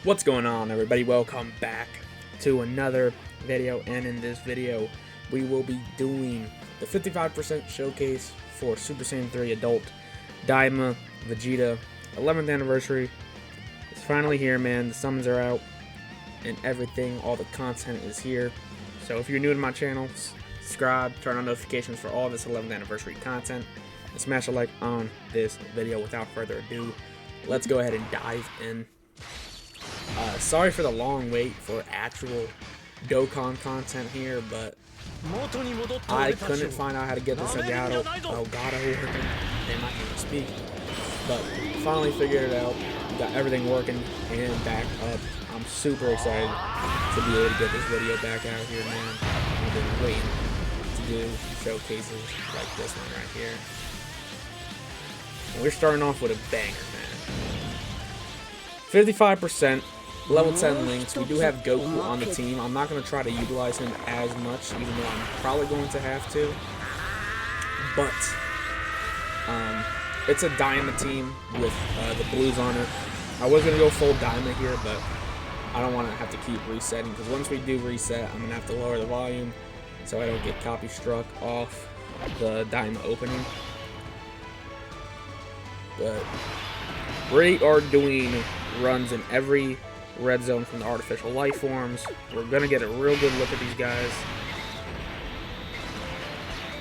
What's going on, everybody? Welcome back to another video, and in this video we will be doing the 55% showcase for Super Saiyan 3 Adult DAIMA VEGETA 11th anniversary. It's finally here, man. The summons are out and everything, all the content is here. So if you're new to my channel, subscribe, turn on notifications for all this 11th anniversary content, and smash a like on this video. Without further ado, let's go ahead and dive in. Sorry for the long wait for actual Dokkan content here, but I couldn't find out how to get this Elgato working. Damn, I can't even speak. But finally figured it out. Got everything working and back up. I'm super excited to be able to get this video back out here, man. I've been waiting to do showcases like this one right here. And we're starting off with a banger, man. 55%. Level 10 links. We do have Goku on the team. I'm not going to try to utilize him as much, even though I'm probably going to have to. But it's a DAIMA team with the blues on it. I was going to go full DAIMA here, but I don't want to have to keep resetting, because once we do reset, I'm going to have to lower the volume so I don't get copy struck off the DAIMA opening. But we are doing runs in every red zone from the artificial life forms. We're gonna get a real good look at these guys,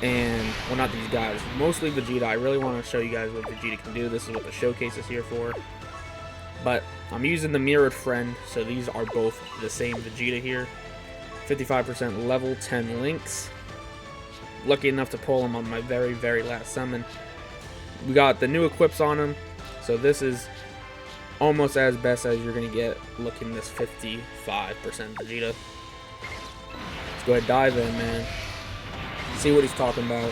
and well, not these guys, mostly Vegeta. I really want to show you guys what Vegeta can do. This is what the showcase is here for. But I'm using the mirrored friend, so these are both the same Vegeta here. 55% level 10 links. Lucky enough to pull him on my very last summon. We got the new equips on him, so this is almost as best as you're going to get looking this 55% Vegeta. Let's go ahead and dive in, man. See what he's talking about.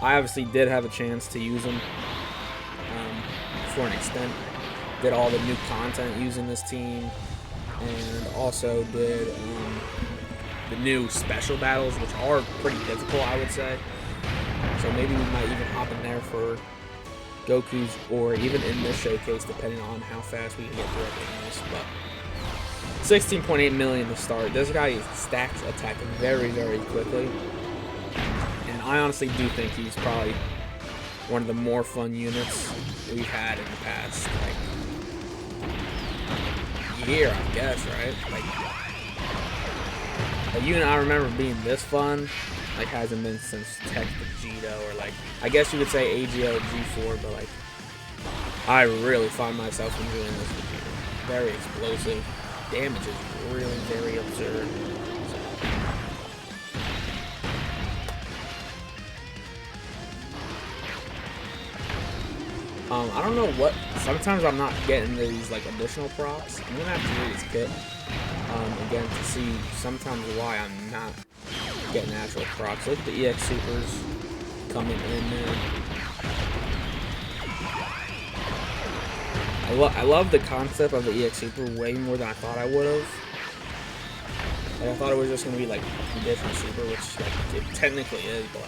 I obviously did have a chance to use him for an extent. Did all the new content using this team, and also did the new special battles, which are pretty difficult, I would say. So maybe we might even hop in there for Goku's, or even in this showcase, depending on how fast we can get through everything else. But 16.8 million to start. This guy stacks attacking very quickly, and I honestly do think he's probably one of the more fun units we've had in the past year, I guess, right? A unit I remember being this fun hasn't been since Tech Vegeta, or I guess you could say AGO G4, but I really find myself enjoying this Vegeta. Very explosive. Damage is really very absurd. I don't know what, sometimes I'm not getting these additional props. I'm gonna have to read his kit again to see sometimes why I'm not getting actual procs. Look at the EX Supers coming in there. I love the concept of the EX Super way more than I thought I would have. I thought it was just going to be a conditional super, which it technically is, but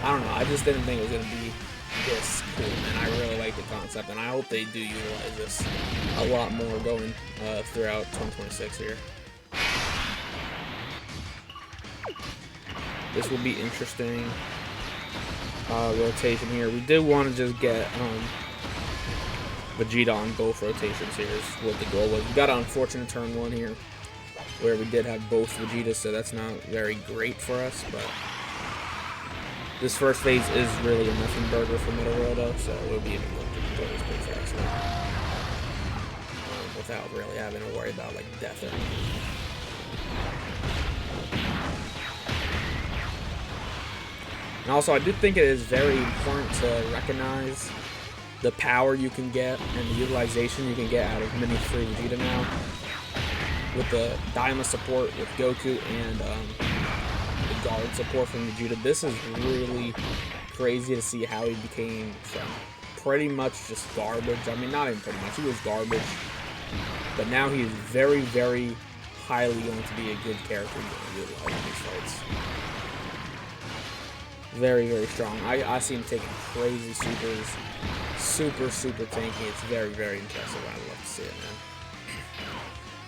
I don't know. I just didn't think it was going to be this cool, and I really like the concept, and I hope they do utilize this a lot more going throughout 2026 here. This will be interesting. Rotation here. We did want to just get Vegeta on both rotations here is what the goal was. We got an unfortunate turn 1 here where we did have both Vegetas, so that's not very great for us, but this first phase is really a nothing burger for Middle World, though, so we'll be able to enjoy this pretty fast without really having to worry about death or anything. And also, I do think it is very important to recognize the power you can get and the utilization you can get out of Mini 3 Vegeta now. With the DAIMA support with Goku and the guard support from Vegeta, this is really crazy to see how he became from pretty much just garbage. I mean, not even pretty much, he was garbage. But now he is very highly going to be a good character you're going to utilize in these fights. Very strong. I see him taking crazy supers, super tanky. It's very impressive. I love to see it, man.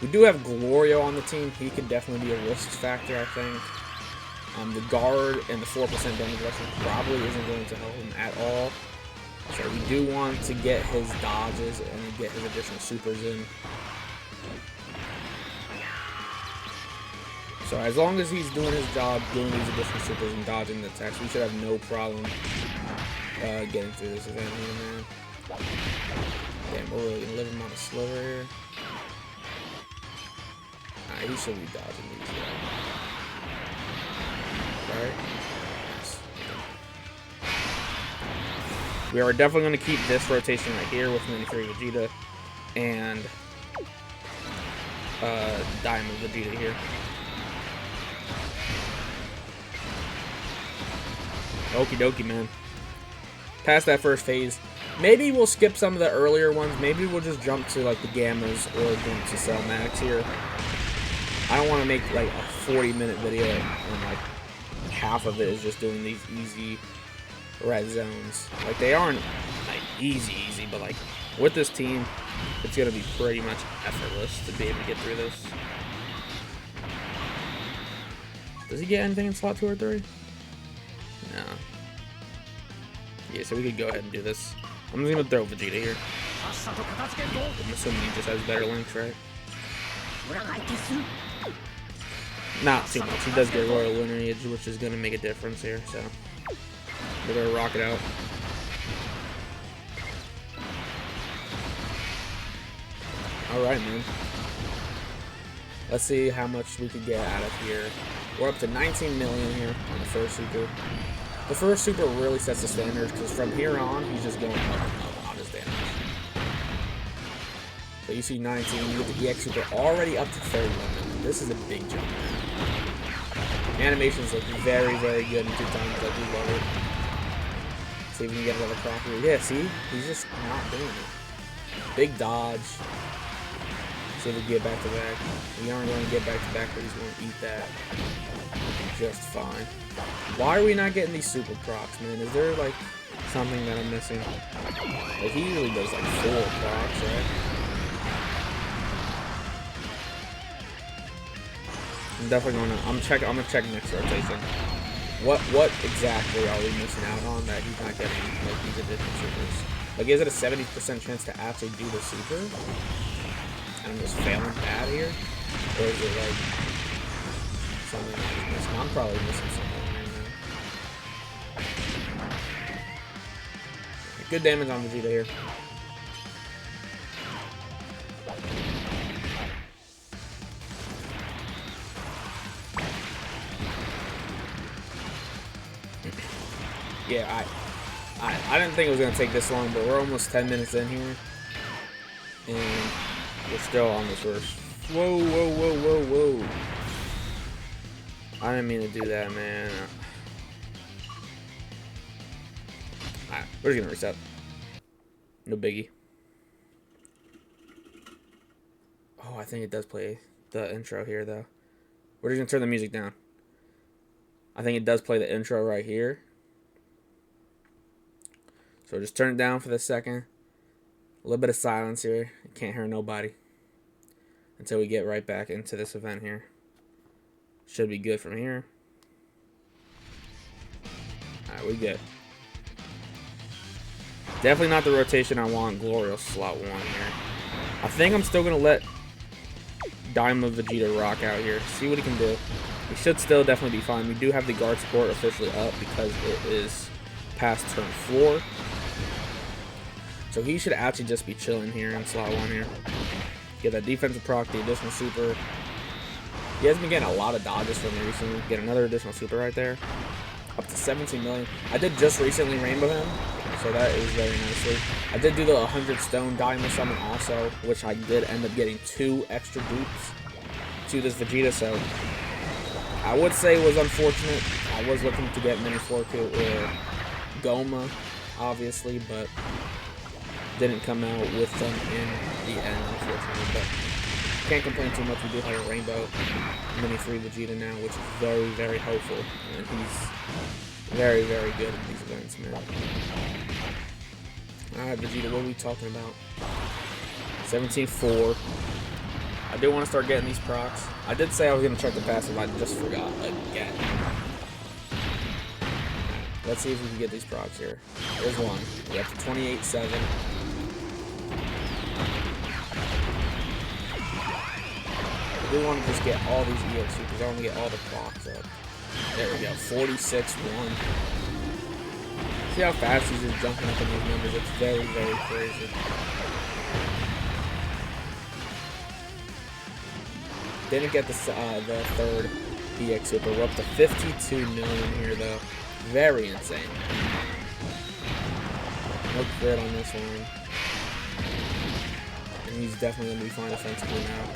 We do have Glorio on the team. He could definitely be a risk factor, I think. The guard and the 4% damage reduction probably isn't going to help him at all. So we do want to get his dodges and get his additional supers in. So as long as he's doing his job, doing these additional supers and dodging the attacks, we should have no problem getting through this event here, man. Damn, we're really gonna live him on a sliver here. Nah, he should be dodging these, right? Nice. We are definitely going to keep this rotation right here with Mini 3 Vegeta and DAIMA Vegeta here. Okie dokie, man. Past that first phase. Maybe we'll skip some of the earlier ones. Maybe we'll just jump to like the Gammas or jump to Cell Max here. I don't want to make like a 40-minute video and like half of it is just doing these easy red zones. Like they aren't like easy, but like with this team, it's gonna be pretty much effortless to be able to get through this. Does he get anything in slot 2 or 3? No. Yeah, so we could go ahead and do this. I'm just gonna throw Vegeta here. I'm assuming he just has better links, right? Not too much. He does get Royal Lineage, which is gonna make a difference here, so we're gonna rock it out. Alright, man. Let's see how much we can get out of here. We're up to 19 million here on the first super. The first super really sets the standards because from here on, he's just going up and up on his damage. So you see 19, you get the EX super already up to 31 million. This is a big jump, man. Animations look very good in 2 times. I do love it. See if we can get another crop here. Yeah, see? He's just not doing it. Big dodge. See if we get back to back. We aren't going to get back to back, but he's going to eat that just fine. Why are we not getting these super procs, man? Is there like something that I'm missing? Like he usually does like 4 procs, right? I'm definitely gonna check next rotation. What exactly are we missing out on that he's not getting like these additional supers? Like is it a 70% chance to actually do the super? And I'm just failing bad here? Or is it like something I'm missing? I'm probably missing something here, man. Good damage on Vegeta here. Yeah, I didn't think it was going to take this long, but we're almost 10 minutes in here. And we're still on this first. Whoa. I didn't mean to do that, man. Alright, we're just going to reset. No biggie. Oh, I think it does play the intro here, though. We're just going to turn the music down. I think it does play the intro right here. So just turn it down for this second. A little bit of silence here. Can't hear nobody. Until we get right back into this event here. Should be good from here. Alright, we good. Definitely not the rotation I want. Glorio slot 1 here. I think I'm still going to let DAIMA Vegeta rock out here. See what he can do. He should still definitely be fine. We do have the guard support officially up because it is past turn 4. So he should actually just be chilling here in slot 1 here. Get that defensive proc, the additional super. He has been getting a lot of dodges from me recently. Get another additional super right there. Up to 17 million. I did just recently rainbow him, so that is very nicely. I did do the 100 stone DAIMA summon also, which I did end up getting 2 extra dupes to this Vegeta, so I would say it was unfortunate. I was looking to get Mini 4Q or Goma, obviously, but didn't come out with them in the end, unfortunately. But can't complain too much. We do have a rainbow Mini 3 Vegeta now, which is very hopeful, and he's very good in these events, man. Alright, Vegeta, what are we talking about? 17-4. I do want to start getting these procs. I did say I was going to check the passive, I just forgot again. Let's see if we can get these procs here. There's one. We have to 28-7. I do want to just get all these EX because I want to get all the procs up. There we go. 46-1. See how fast he's just jumping up in these numbers? It's very, very crazy. Didn't get the third EX Super. We're up to 52 million here, though. Very insane. No crit on this one. And he's definitely going to be fine offensively now.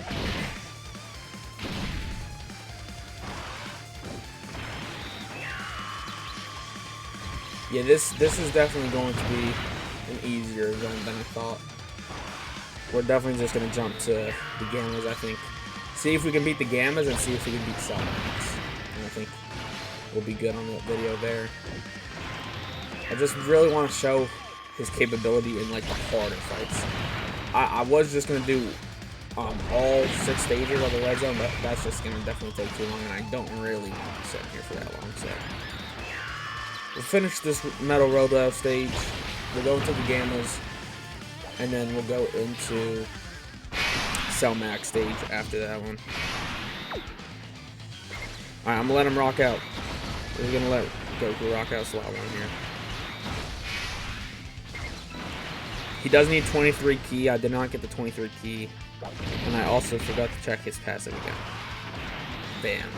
Yeah, this is definitely going to be an easier event than I thought. We're definitely just going to jump to the Gammas, I think. See if we can beat the Gammas and see if we can beat Salamax. And I think we'll be good on that video there. I just really want to show his capability in like the harder fights. I was just going to do all 6 stages of the red zone, but that's just going to definitely take too long, and I don't really want to sit here for that long, so... We'll finish this Metal Road stage, we'll go into the Gammas, and then we'll go into Cell Max stage after that one. Alright, I'm gonna let him rock out. We're gonna let Goku rock out slot 1 here. He does need 23 key. I did not get the 23 key. And I also forgot to check his passive again. Bam.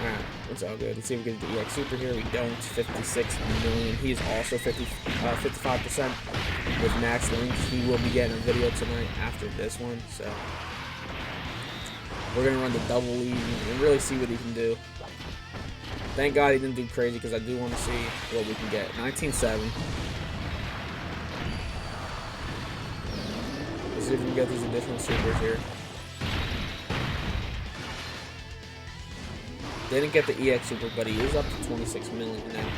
Alright, it's all good. Let's see if we can get the EX Super here. We don't. 56 million. He's also 55% with Max Link. He will be getting a video tonight after this one. So we're going to run the double lead and really see what he can do. Thank God he didn't do crazy because I do want to see what we can get. 19-7. Let's see if we can get these additional supers here. Didn't get the EX Super, but he is up to 26 million now.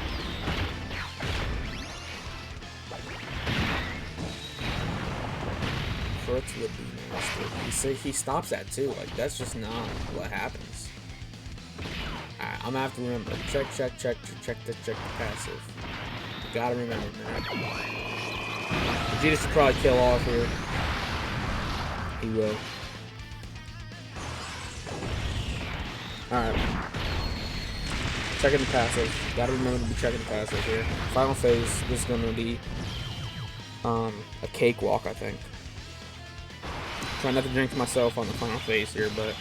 Crits would be nasty. He stops that too. Like, that's just not what happens. Alright, I'm gonna have to remember. Check the passive. Gotta remember, man. Vegeta should probably kill off here. He will. Alright. Checking the passive. Gotta remember to be checking the passive here. Final phase. This is gonna be a cakewalk, I think. Try not to drink myself on the final phase here, but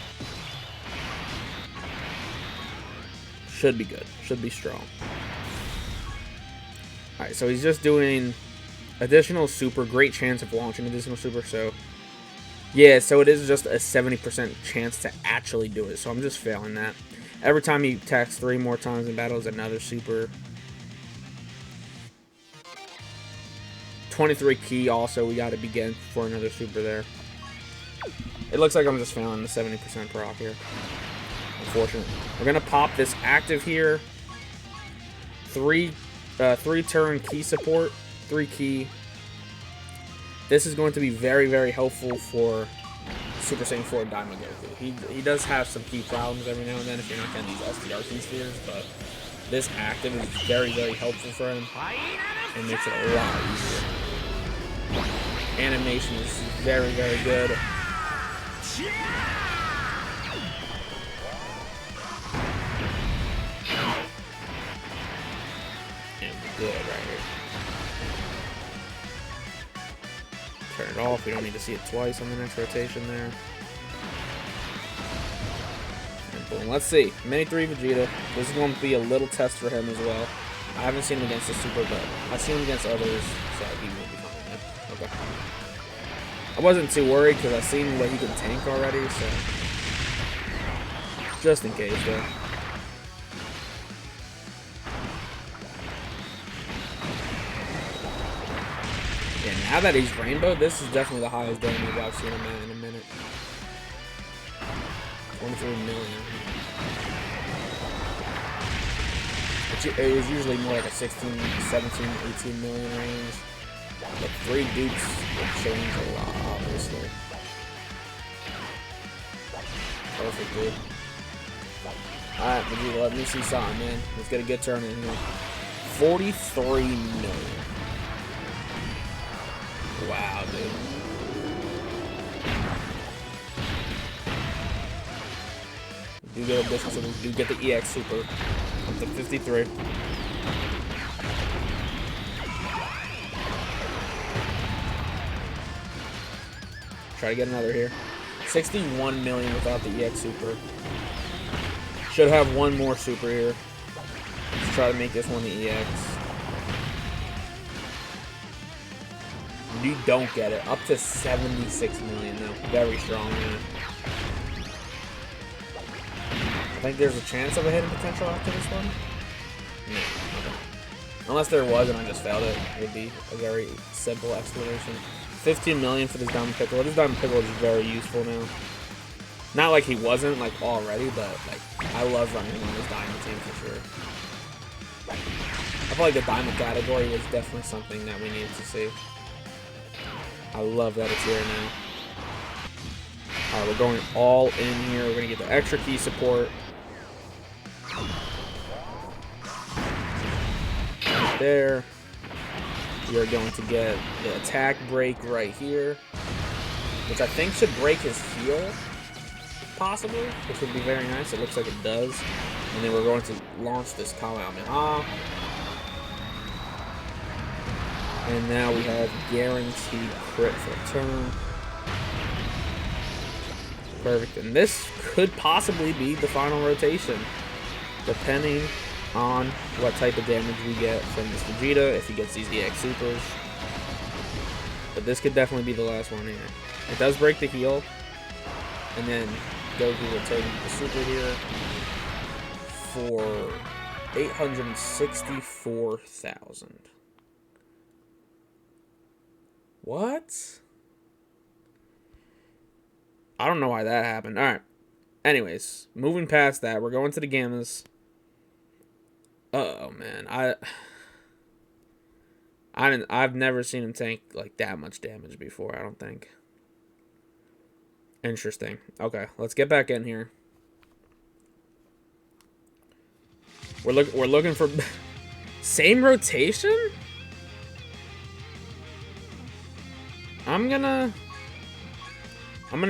should be good. Should be strong. Alright, so he's just doing additional super. Great chance of launching additional super, so yeah, so it is just a 70% chance to actually do it, so I'm just failing that. Every time he attacks 3 more times in battle is another super. 23 key also, we got to begin for another super there. It looks like I'm just failing the 70% proc here. Unfortunate. We're going to pop this active here. 3 turn key support. 3 key. This is going to be very, very helpful for Super Saiyan 4 DAIMA Goku. He does have some key problems every now and then if you're not getting these SDR key spheres, but this active is very, very helpful for him and makes it a lot easier. Animation is very, very good. And good right here. Turn it off. We don't need to see it twice on the next rotation there. And boom. Let's see. Mini 3 Vegeta. This is going to be a little test for him as well. I haven't seen him against the Super, but I've seen him against others, so he will be fine. Okay. I wasn't too worried because I've seen what he can tank already, so just in case, though. Yeah, now that he's Rainbow, this is definitely the highest damage I've seen him in a minute. 23 million. It is usually more like a 16, 17, 18 million range. But 3 dupes would change a lot, obviously. Perfect, dude. Alright, Vegeta, let me see something, man. Let's get a good turn in here. 43 million. Wow, dude. We do get a distance, so we do get the EX Super. Up to 53. Try to get another here. 61 million without the EX Super. Should have one more Super here. Let's try to make this one the EX. You don't get it. Up to 76 million though. Very strong, man. I think there's a chance of a hidden potential after this one. No. Okay. Unless there was and I just failed it. It would be a very simple explanation. 15 million for this Diamond Piccolo. This Diamond Piccolo is very useful now. Not like he wasn't like already, but like I love running him on this Diamond team for sure. I feel like the Diamond category was definitely something that we needed to see. I love that it's here now. Alright, we're going all in here. We're going to get the extra key support. Right there. We are going to get the attack break right here, which I think should break his heal, possibly, which would be very nice. It looks like it does. And then we're going to launch this Kamehameha. And now we have guaranteed crit for a turn. Perfect. And this could possibly be the final rotation, depending on what type of damage we get from this Vegeta, if he gets these EX Supers. But this could definitely be the last one here. It does break the heal, and then Goku will take the Super here for 864,000. What? I don't know why that happened. Alright. Anyways, moving past that, we're going to the Gammas. Uh-oh, man. I've never seen him tank like that much damage before, I don't think. Interesting. Okay, let's get back in here. We're looking for same rotation? I'm gonna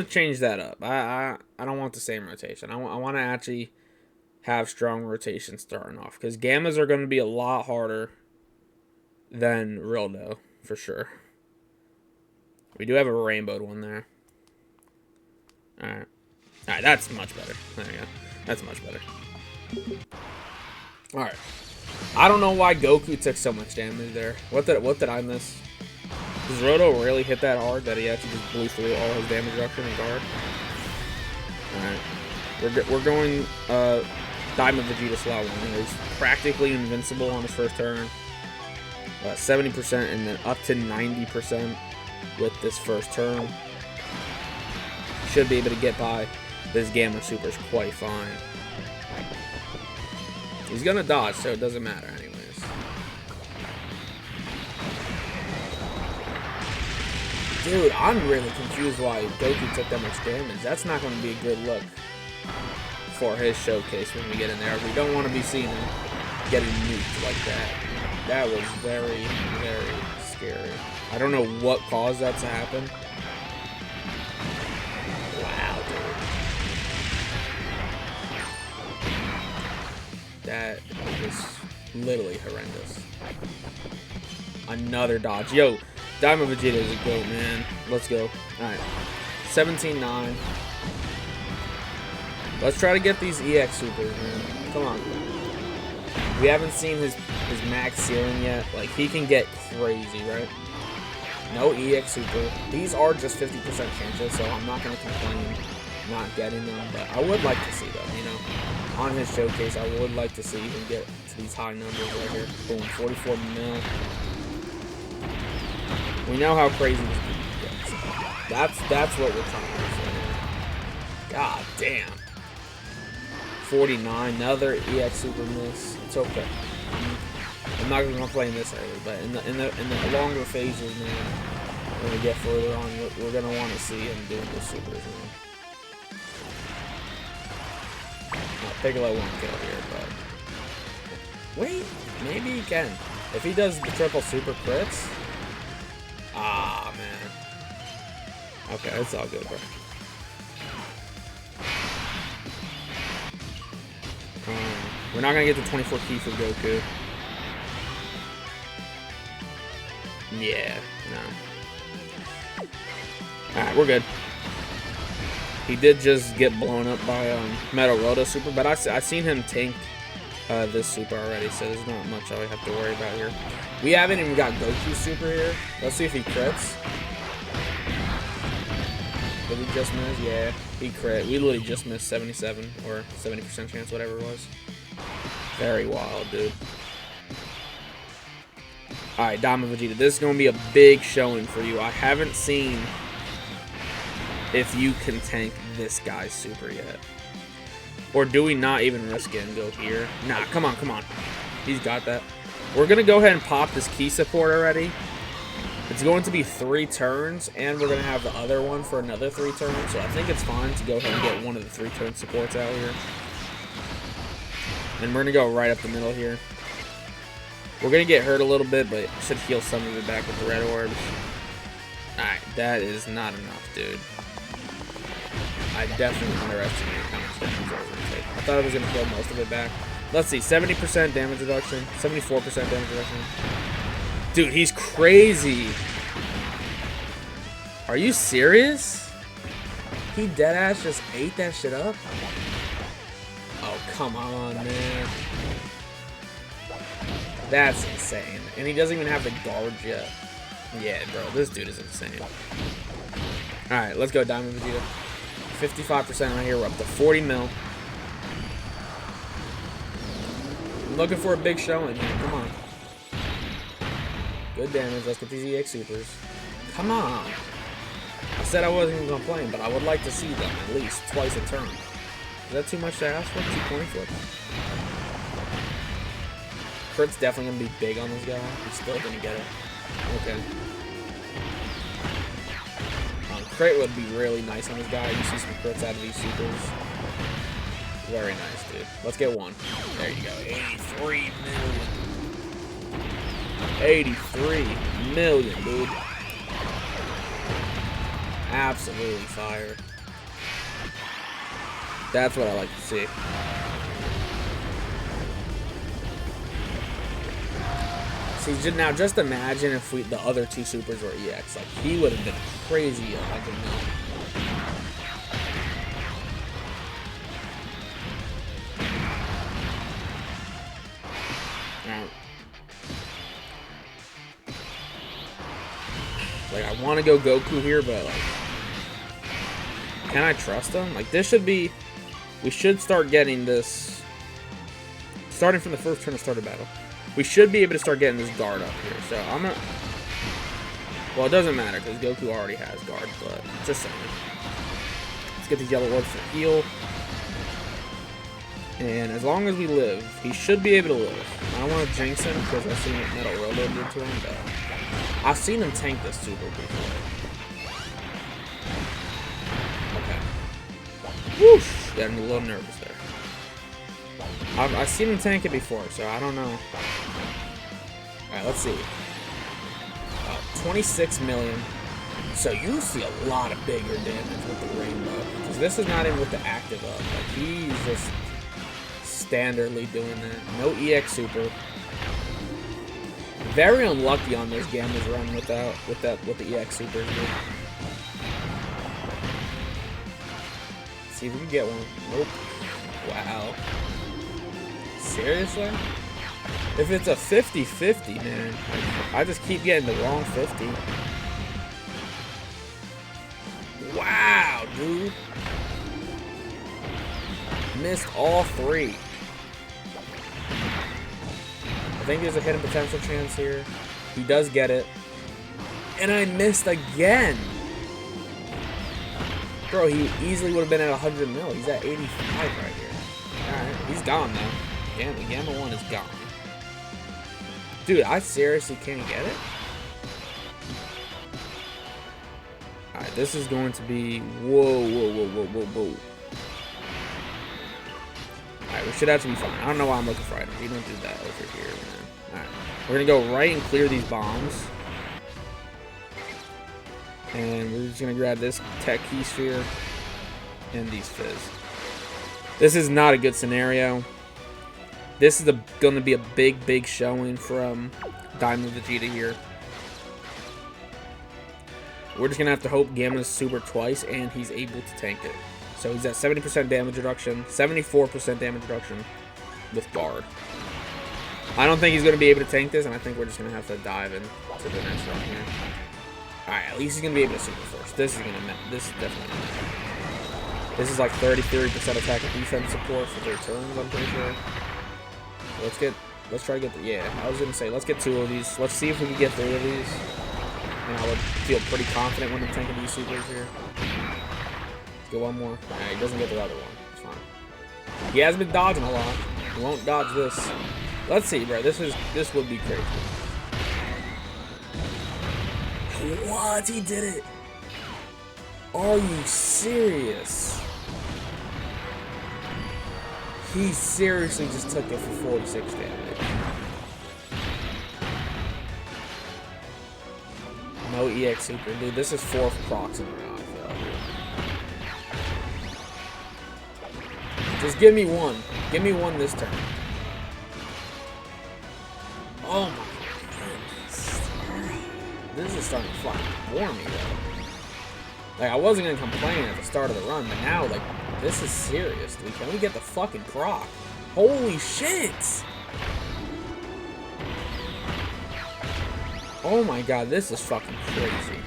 change that up. I don't want the same rotation. I want to actually have strong rotation starting off, because Gammas are going to be a lot harder than Rildo, for sure. We do have a rainbowed one there. Alright. Alright, that's much better. There we go. That's much better. Alright. I don't know why Goku took so much damage there. What did I miss? Does Roto really hit that hard that he actually just blew through all his damage reduction in guard? Alright. We're going Diamond Vegeta slot 1. He's practically invincible on his first turn. 70% and then up to 90% with this first turn. Should be able to get by this Gamma Supers quite fine. He's gonna dodge, so it doesn't matter anyways. Dude, I'm really confused why Goku took that much damage. That's not going to be a good look for his showcase when we get in there. We don't want to be seeing him getting nuked like that. That was very, very scary. I don't know what caused that to happen. Wow, dude. That was literally horrendous. Another dodge. Yo, Diamond Vegeta is a goat, man. Let's go. Alright. 17-9. Let's try to get these EX Supers, man. Come on. We haven't seen his max ceiling yet. Like, he can get crazy, right? No EX Super. These are just 50% chances, so I'm not going to complain not getting them. But I would like to see them, you know. On his showcase, I would like to see him get to these high numbers right here. Boom, 44 mil. We know how crazy this gets. That's what we're trying to do right here. God damn. 49, another EX Super miss. It's okay. I'm not gonna play in this early, but in the longer phases, man, when we get further on, we're gonna want to see him doing the supers, man. Piccolo won't kill here, but wait, maybe he can. If he does the triple super crits, ah man. Okay, it's all good, bro. We're not gonna get the 24 key for Goku. Yeah, no. Alright, we're good. He did just get blown up by Metal Roto Super, but I've seen him tank this super already, so there's not much I have to worry about here. We haven't even got Goku Super here. Let's see if he crits. Did he just miss? Yeah, he crit. We literally just missed 77 or 70% chance, whatever it was. Very wild, dude. Alright, DAIMA Vegeta. This is going to be a big showing for you. I haven't seen if you can tank this guy's super yet. Or do we not even risk it and go here? Nah, come on, come on. He's got that. We're going to go ahead and pop this key support already. It's going to be 3 turns, and we're going to have the other one for another 3 turns. So I think it's fine to go ahead and get one of the 3-turn supports out here. And we're going to go right up the middle here. We're going to get hurt a little bit, but should heal some of it back with the red orbs. Alright, that is not enough, dude. I definitely underestimated how much damage I was going to take. I thought I was going to heal most of it back. Let's see, 70% damage reduction, 74% damage reduction. Dude, he's crazy. Are you serious? He deadass just ate that shit up? Oh, come on, man. That's insane. And he doesn't even have the guard yet. Yeah, bro, this dude is insane. Alright, let's go, DAIMA Vegeta. 55% right here. We're up to 40 mil. I'm looking for a big showing here. Come on. Good damage. Let's get these EX supers. Come on. I said I wasn't even going to play him, but I would like to see them at least twice a turn. Is that too much to ask for? 2 coin flips. Crit's definitely going to be big on this guy. He's still going to get it. Okay. Crit would be really nice on this guy. You see some crits out of these supers. Very nice, dude. Let's get one. There you go. 83 million. 83 million, dude. Absolutely fire. That's what I like to see. See, now just imagine if the other 2 supers were EX. Like, he would have been crazy at 100 mil. Like, I want to go Goku here, but, like, can I trust him? Like, this should be... We should start getting this... Starting from the first turn of starter battle. We should be able to start getting this guard up here. So, I'm gonna... Well, it doesn't matter, because Goku already has guard, but just saying. Let's get these yellow orbs for heal. And as long as we live, he should be able to live. I don't want to jinx him, because I've seen what Metal Roto did to him, but... I've seen him tank this super before. Okay. Whoosh! Got me a little nervous there. I've seen him tank it before, so I don't know. Alright, let's see. 26 million. So you see a lot of bigger damage with the rainbow. Because this is not even with the active up. Like, he's just standardly doing that. No EX super. Very unlucky on this Gamma's run with the EX supers. See if we can get one. Nope. Wow. Seriously? If it's a 50-50, man, I just keep getting the wrong 50. Wow, dude. Missed all 3. I think there's a hidden potential chance here. He does get it. And I missed again. Bro, he easily would have been at 100 mil. He's at 85 right here. Alright, he's gone now. Gamma 1 is gone. Dude, I seriously can't get it? Alright, this is going to be... Whoa. Alright, we should actually be fine. I don't know why I'm looking for items. We don't do that over here, man. Alright. We're going to go right and clear these bombs. And we're just going to grab this tech key sphere and these fizz. This is not a good scenario. This is going to be a big showing from DAIMA Vegeta here. We're just going to have to hope Gamma's super twice and he's able to tank it. So he's at 70% damage reduction, 74% damage reduction with Guard. I don't think he's going to be able to tank this, and I think we're just going to have to dive into the next round here. Alright, at least he's going to be able to super first. This is definitely going to This is like 33% attack and defense support for their turns, I'm pretty sure. Let's try to get I was going to say, let's get 2 of these. Let's see if we can get 3 of these. And I would feel pretty confident when I'm tanking these supers here. Let's get one more. Alright, he doesn't get the other one. It's fine. He has been dodging a lot. He won't dodge this. Let's see, bro. This would be crazy. What? He did it! Are you serious? He seriously just took it for 46 damage. No EX super. Dude, this is 4 procs in a row, I feel like. Just give me one. Give me one this turn. Oh my goodness. This is starting to fucking bore me, though. Like, I wasn't gonna complain at the start of the run, but now, like, this is serious, dude. Can we get the fucking proc? Holy shit! Oh my god, this is fucking crazy.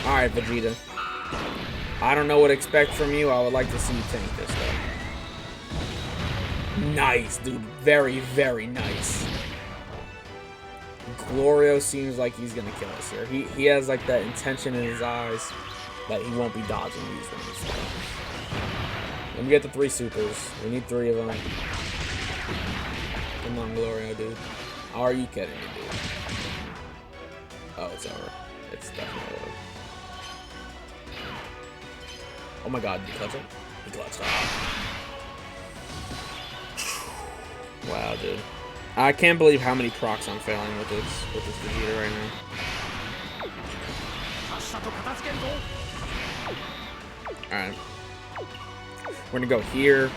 Alright, Vegeta. I don't know what to expect from you. I would like to see you tank this, though. Nice, dude. Very, very nice. Glorio seems like he's gonna kill us here. He has, like, that intention in his eyes that he won't be dodging these ones. Let me get the 3 supers. We need 3 of them. Come on, Glorio, dude. Are you kidding me, dude? Oh, it's over. It's definitely over. Oh my god, did he clutch it? He clutched it. Wow, dude. I can't believe how many procs I'm failing with this Vegeta right now. Alright. We're gonna go here.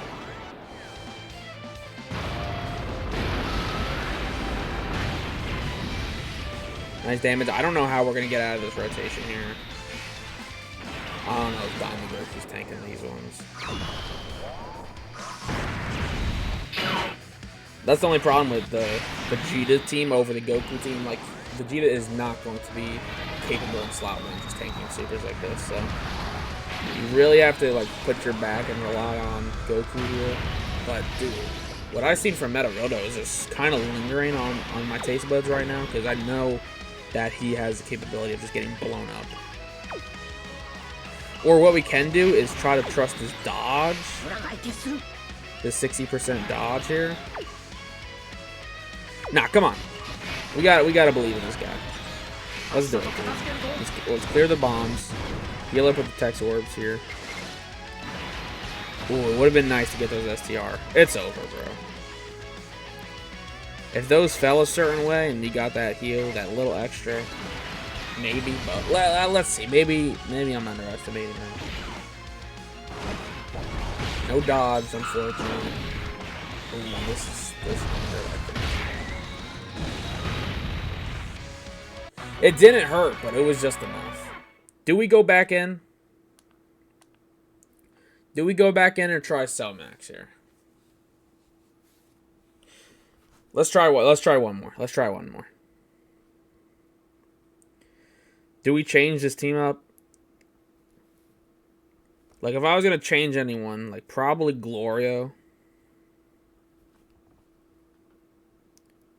Nice damage. I don't know how we're going to get out of this rotation here. I don't know if DAIMA Goku's tanking these ones. That's the only problem with the Vegeta team over the Goku team. Like, Vegeta is not going to be capable in slot wins just tanking supers like this. So, you really have to, like, put your back and rely on Goku here. But, dude, what I've seen from Metaroto is just kind of lingering on my taste buds right now. Because I know that he has the capability of just getting blown up. Or what we can do is try to trust his dodge. This 60% dodge here. Nah, come on. We gotta believe in this guy. Let's do it, dude. Let's clear the bombs. Heal up with the Tex Orbs here. Ooh, it would have been nice to get those STR. It's over, bro. If those fell a certain way and we got that heal, that little extra, maybe. But let's see. Maybe I'm underestimating that. No dodge, unfortunately. Ooh, this is gonna hurt, I think. It didn't hurt, but it was just enough. Do we go back in? Do we go back in or try Cell Max here? Let's try one more. Let's try one more. Do we change this team up? Like, if I was gonna change anyone, like, probably Glorio.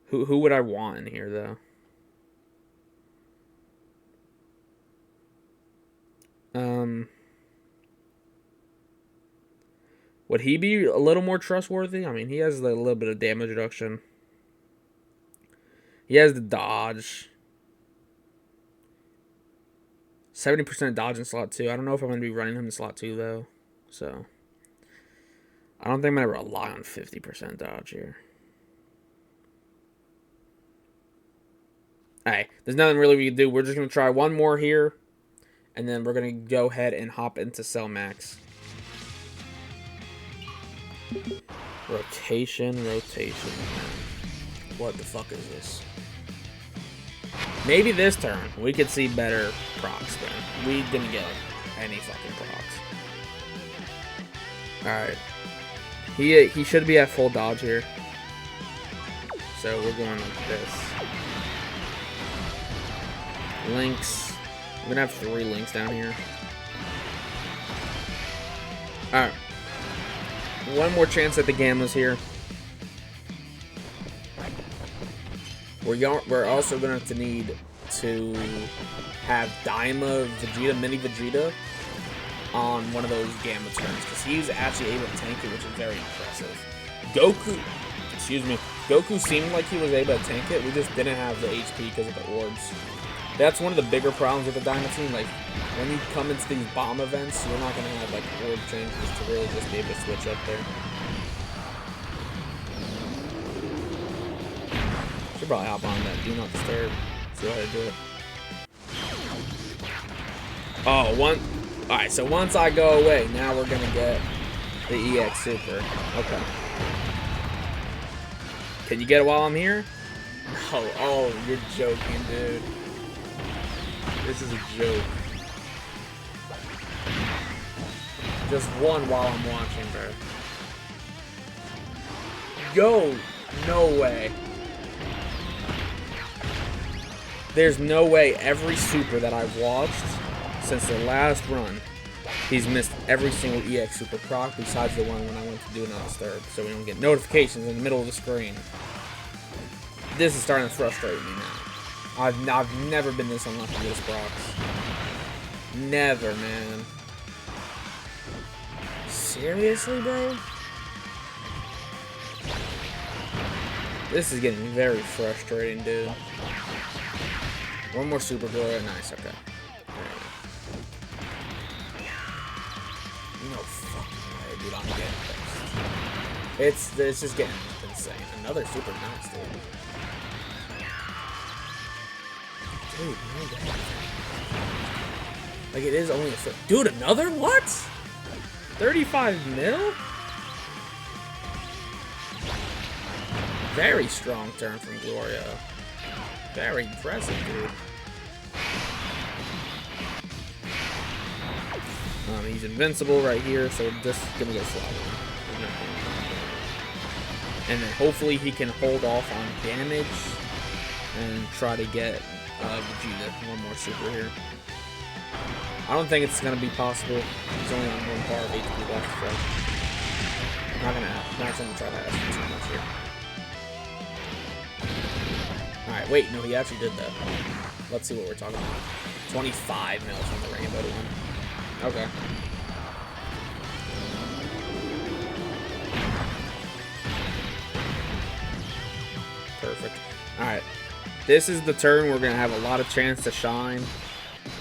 Who would I want in here, though? Would he be a little more trustworthy? I mean, he has a little bit of damage reduction. He has the dodge. 70% dodge in slot 2. I don't know if I'm going to be running him in slot 2, though. So, I don't think I'm going to rely on 50% dodge here. Alright, there's nothing really we can do. We're just going to try one more here. And then we're going to go ahead and hop into Cell Max. Rotation. What the fuck is this? Maybe this turn we could see better procs, man. We didn't get any fucking procs. Alright. He should be at full dodge here. So we're going like this. Links. We're gonna have 3 links down here. Alright. One more chance at the Gammas here. We're also going to need to have DAIMA VEGETA, Mini VEGETA, on one of those Gamma turns, because he's actually able to tank it, which is very impressive. Goku seemed like he was able to tank it. We just didn't have the HP because of the orbs. That's one of the bigger problems with the DAIMA team. Like, when you come into these bomb events, you're not going to have, like, orb changes to really just be able to switch up there. Should probably hop on that Do Not Disturb. See how I do it. Oh, alright, so once I go away, now we're going to get the EX Super. Okay. Can you get it while I'm here? No. Oh, you're joking, dude. This is a joke. Just one while I'm watching, bro. Yo, no way. There's no way every super that I've watched since the last run, he's missed every single EX super proc besides the one when I went to Do Not Disturb, so we don't get notifications in the middle of the screen. This is starting to frustrate me now. I've never been this unlucky with this procs. Never, man. Seriously, bro? This is getting very frustrating, dude. One more super glory. Nice, okay. No fucking way, dude. I'm getting pissed. It's just getting insane. Another super nice, dude. Dude, no way. Like, it is only a foot. Dude, another? What? 35 mil? Very strong turn from Gloria. Very impressive, dude. He's invincible right here, so just gonna go slot one. And then hopefully he can hold off on damage and try to get Vegeta one more super here. I don't think it's gonna be possible. He's only on 1 bar of HP left, so not gonna try to ask for too much here. Alright, wait, no, he actually did that. Let's see what we're talking about. 25 mils from the Rainbow one. Okay. Perfect. Alright. This is the turn we're going to have a lot of chance to shine.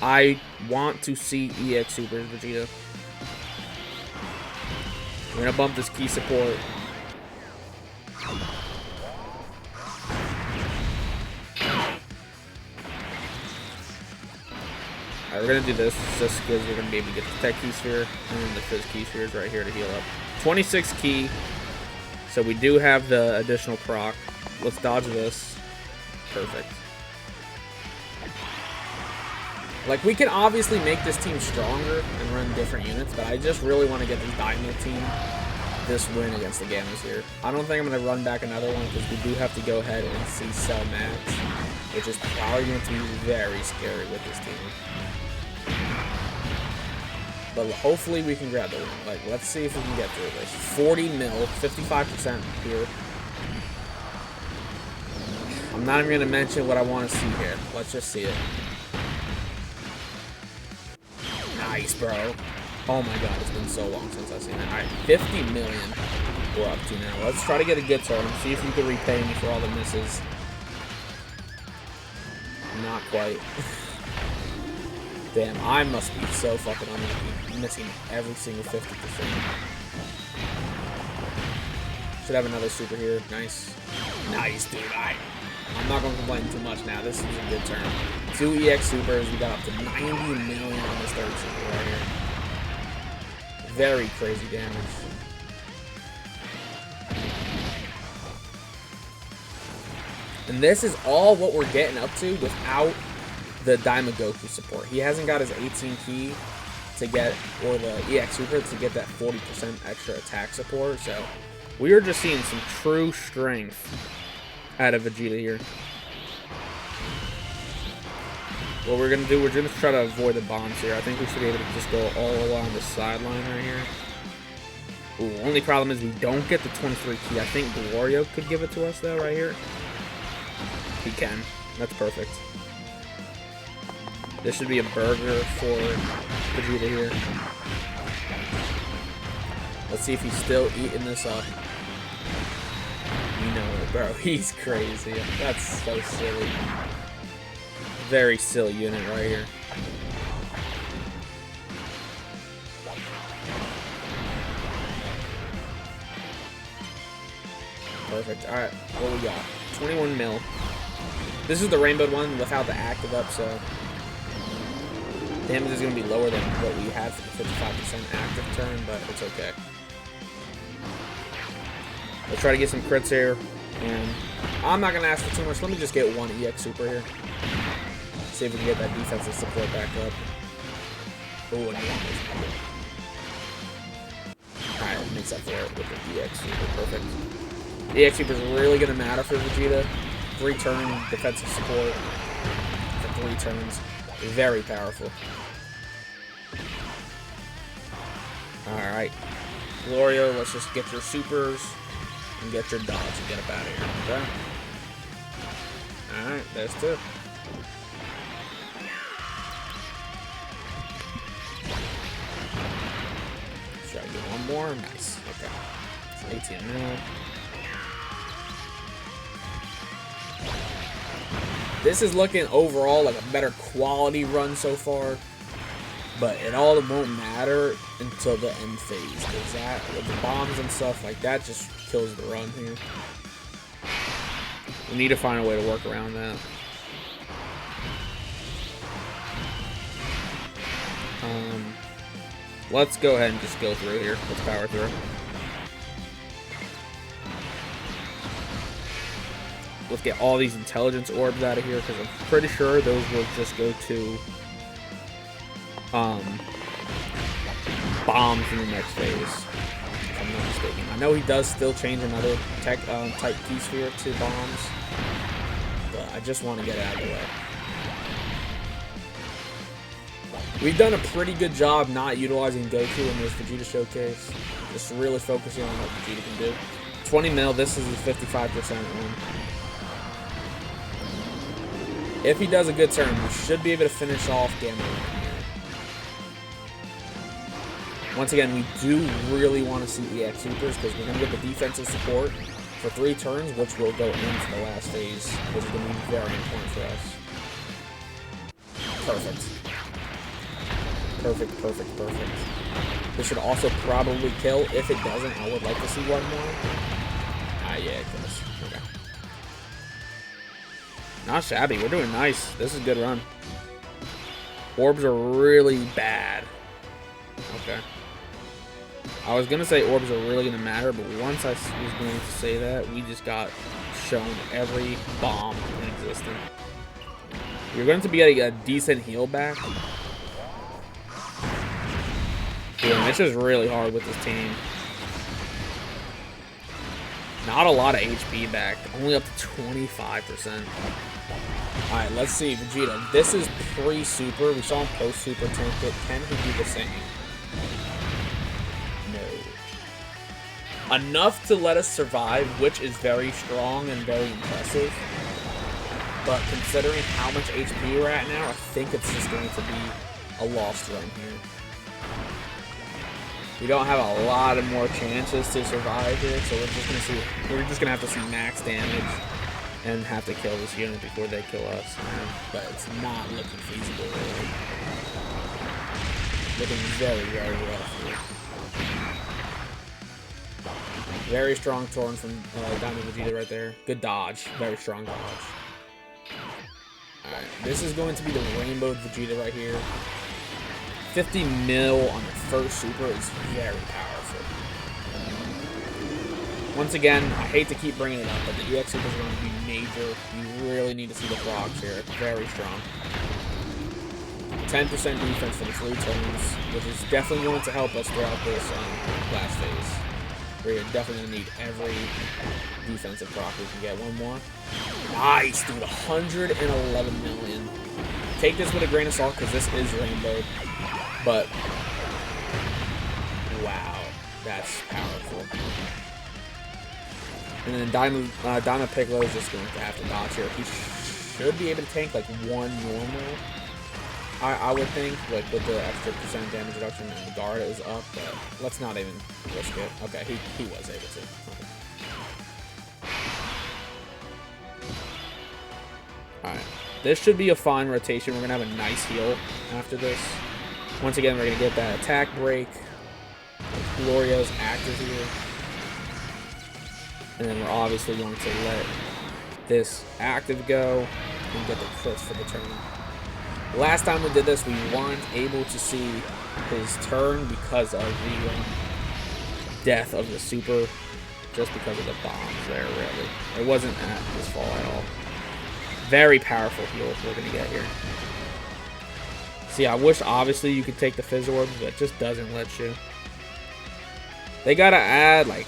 I want to see EX Super Vegeta. We're going to bump this key support. Alright, we're going to do this just because we're going to be able to get the Tech Key Sphere, and then the Fizz Key Sphere is right here to heal up. 26 key, so we do have the additional proc. Let's dodge this. Perfect. Like, we can obviously make this team stronger and run different units, but I just really want to get this DAIMA team this win against the Gammas here. I don't think I'm going to run back another one because we do have to go ahead and see Cell Max, which is probably going to be very scary with this team. But hopefully we can grab the win. Like, let's see if we can get through this. 40 mil, 55% here. I'm not even going to mention what I want to see here. Let's just see it. Nice, bro. Oh my god, it's been so long since I've seen that. Alright, 50 million we're up to now. Let's try to get a good turn. See if you can repay me for all the misses. Not quite. Damn, I must be so fucking unlucky. Missing every single 50%. Should have another super here. Nice. Nice, dude. I'm not going to complain too much now. This is a good turn. 2 EX supers. We got up to 90 million on this third super right here. Very crazy damage. And this is all what we're getting up to without the DAIMA Goku support. He hasn't got his 18 key to get, or the EX super to get that 40% extra attack support. So we are just seeing some true strength out of Vegeta here. What we're going to do, we're going to try to avoid the bombs here. I think we should be able to just go all along the sideline right here. Ooh, only problem is we don't get the 23 key. I think Glorio could give it to us, though, right here. He can. That's perfect. This should be a burger for Vegeta here. Let's see if he's still eating this up. You know it, bro. He's crazy. That's so silly. Very silly unit right here. Perfect. Alright, what we got? 21 mil. This is the rainbow one without the active up, so damage is going to be lower than what we had for the 55% active turn, but it's okay. Let's try to get some crits here, and I'm not going to ask for too much. Let me just get one EX super here. See if we can get that defensive support back up. Oh, and alright, makes up for it with the EX super. Perfect. The EX super is really going to matter for Vegeta. 3-turn defensive support for 3 turns. Very powerful. Alright. Glorio, let's just get your supers and get your dodge and get up out of here. Okay? Alright, there's 2. Let's try to get one more. Nice. Okay. It's 18 mil. This is looking overall like a better quality run so far, but it all won't matter until the end phase, because that, with the bombs and stuff like that, just kills the run here. We need to find a way to work around that. Let's go ahead and just go through here. Let's power through. Let's get all these intelligence orbs out of here, because I'm pretty sure those will just go to bombs in the next phase, if I'm not mistaken. I know he does still change another tech type key sphere to bombs, but I just want to get it out of the way. We've done a pretty good job not utilizing Goku in this Vegeta showcase, just really focusing on what Vegeta can do. 20 mil, this is the 55% one. If he does a good turn, we should be able to finish off Gamma right here. Once again, we do really want to see EX supers, because we're going to get the defensive support for 3 turns, which will go into the last phase, which is going to be very important for us. Perfect. Perfect, perfect, perfect. This should also probably kill. If it doesn't, I would like to see one more. Ah, yeah, it does. Okay. Not shabby. We're doing nice. This is a good run. Orbs are really bad. Okay. I was going to say orbs are really going to matter, but once I was going to say that, we just got shown every bomb in existence. You're going to be getting a decent heal back. Damn, it's just really hard with this team. Not a lot of HP back. Only up to 25%. Alright, let's see. Vegeta. This is pre-super. We saw him post-super tank it. Can he do the same? No. Enough to let us survive, which is very strong and very impressive. But considering how much HP we're at now, I think it's just going to be a lost run here. We don't have a lot of more chances to survive here, so we're just gonna have to see max damage and have to kill this unit before they kill us. But it's not looking feasible, really. Looking very, very rough here. Very strong turn from DAIMA VEGETA right there. Good dodge. Very strong dodge. Alright, this is going to be the rainbowed Vegeta right here. 50 mil on the first super is very powerful. Once again, I hate to keep bringing it up, but the EX super is going to be major. You really need to see the procs here. Very strong. 10% defense for the 3 turns, which is definitely going to help us throughout this last phase. We're definitely going to need every defensive proc we can get. One more. Nice, dude. 111 million. Take this with a grain of salt because this is rainbow. But, wow. That's powerful. And then DAIMA Piccolo is just going to have to dodge here. He should be able to tank like one normal, I would think, like with the extra % damage reduction and the guard is up, but let's not even risk it. Okay, he was able to. Alright, this should be a fine rotation. We're going to have a nice heal after this. Once again, we're going to get that attack break. Glorio's active here. And then we're obviously going to let this active go and get the crit for the turn. Last time we did this, we weren't able to see his turn because of the death of the super, just because of the bombs there, really. It wasn't at his fault at all. Very powerful heal we're going to get here. See, I wish, obviously, you could take the Fizz Orb, but it just doesn't let you. They got to add, like,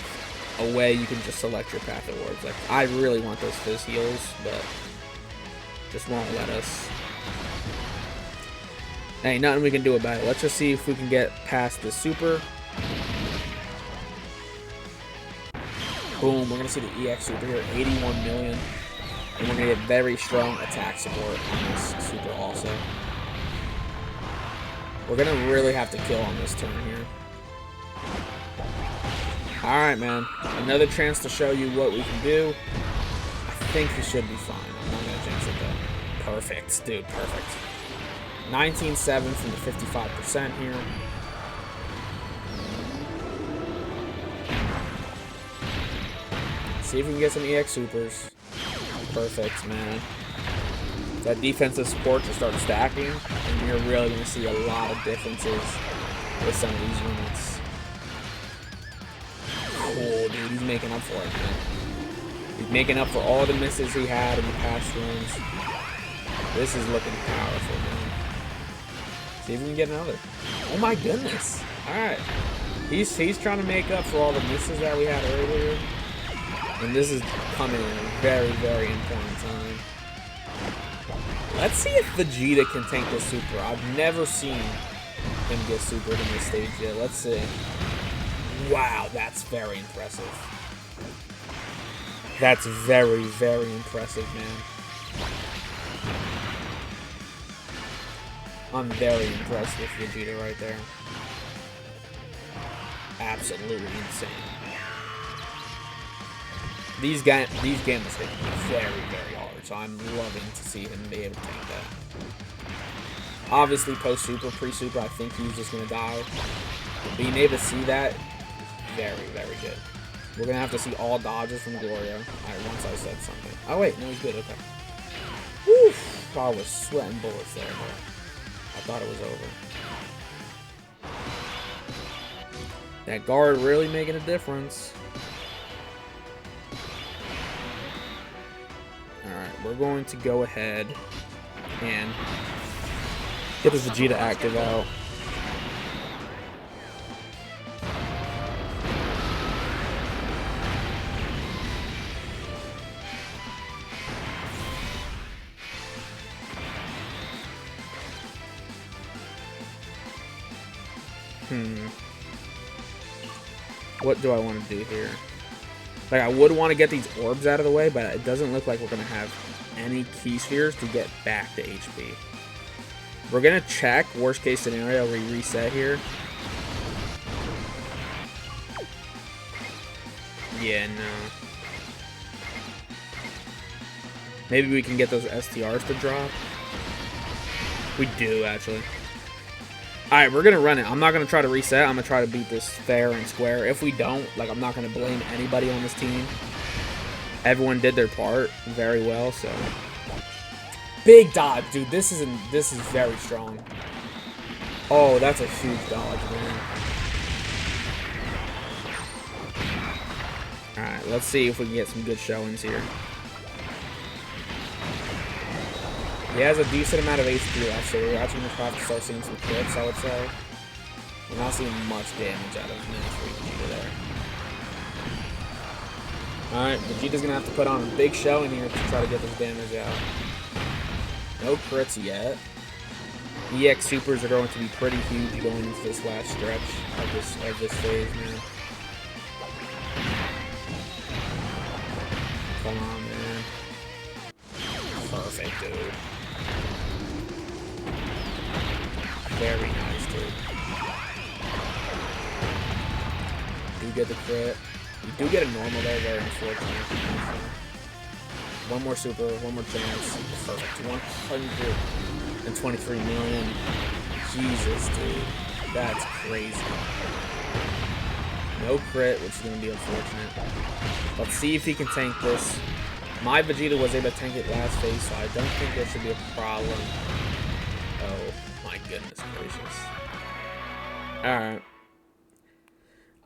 a way you can just select your path of orbs. Like, I really want those Fizz heals, but just won't let us. Ain't nothing we can do about it. Let's just see if we can get past the super. Boom, we're going to see the EX super here, 81 million. And we're going to get very strong attack support on this super also. We're going to really have to kill on this turn here. Alright, man. Another chance to show you what we can do. I think he should be fine. I'm not going to jinx it, though. Perfect, dude. Perfect. 19.7 from the 55% here. See if we can get some EX supers. Perfect, man. That defensive support to start stacking, and you're really going to see a lot of differences with some of these units. Cool, dude. He's making up for it, man. He's making up for all the misses he had in the past runs. This is looking powerful, man. See if we can get another. Oh my goodness. Alright. He's trying to make up for all the misses that we had earlier. And this is coming in a very, very important time. Let's see if Vegeta can tank this super. I've never seen him get super in this stage yet. Let's see. Wow, that's very impressive. That's very, very impressive, man. I'm very impressed with Vegeta right there. Absolutely insane. These gammas hit very, very hard, so I'm loving to see him be able to tank that. Obviously, post-super, pre-super, I think he's just going to die. But being able to see that, very, very good. We're going to have to see all dodges from Gloria. Alright, once I said something. Oh, wait, no, he's good, okay. Woo! I was sweating bullets there, but I thought it was over. That guard really making a difference. Alright, we're going to go ahead and get this Vegeta active out. What do I want to do here? Like, I would want to get these orbs out of the way, but it doesn't look like we're going to have any key spheres to get back to HP. We're going to check, worst case scenario, we reset here. Yeah, no. Maybe we can get those STRs to drop. We do, actually. Alright, we're going to run it. I'm not going to try to reset. I'm going to try to beat this fair and square. If we don't, like, I'm not going to blame anybody on this team. Everyone did their part very well, so. Big dodge, dude. This is very strong. Oh, that's a huge dodge, man. Alright, let's see if we can get some good showings here. He has a decent amount of HP left, so we're actually going to have to start seeing some crits, I would say. We're not seeing much damage out of Ministry Vegeta there. Alright, Vegeta's going to have to put on a big showing here to try to get this damage out. No crits yet. EX supers are going to be pretty huge going into this last stretch of this phase, man. Come on, man. Perfect, dude. Very nice, dude. You do get the crit. You do get a normal there, very unfortunate. One more super, one more chance. Perfect. 123 million. Jesus, dude. That's crazy. No crit, which is going to be unfortunate. Let's see if he can tank this. My Vegeta was able to tank it last phase, so I don't think there should be a problem. Oh, my goodness gracious. Alright.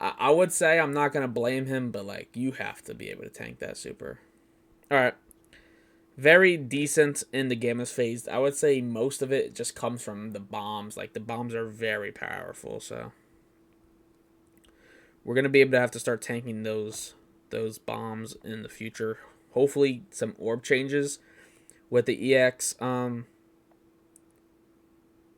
I would say I'm not going to blame him, but, like, you have to be able to tank that super. Alright. Very decent in the Gamma's phase. I would say most of it just comes from the bombs. Like, the bombs are very powerful, so. We're going to be able to have to start tanking those bombs in the future. Hopefully, some orb changes with the EX, what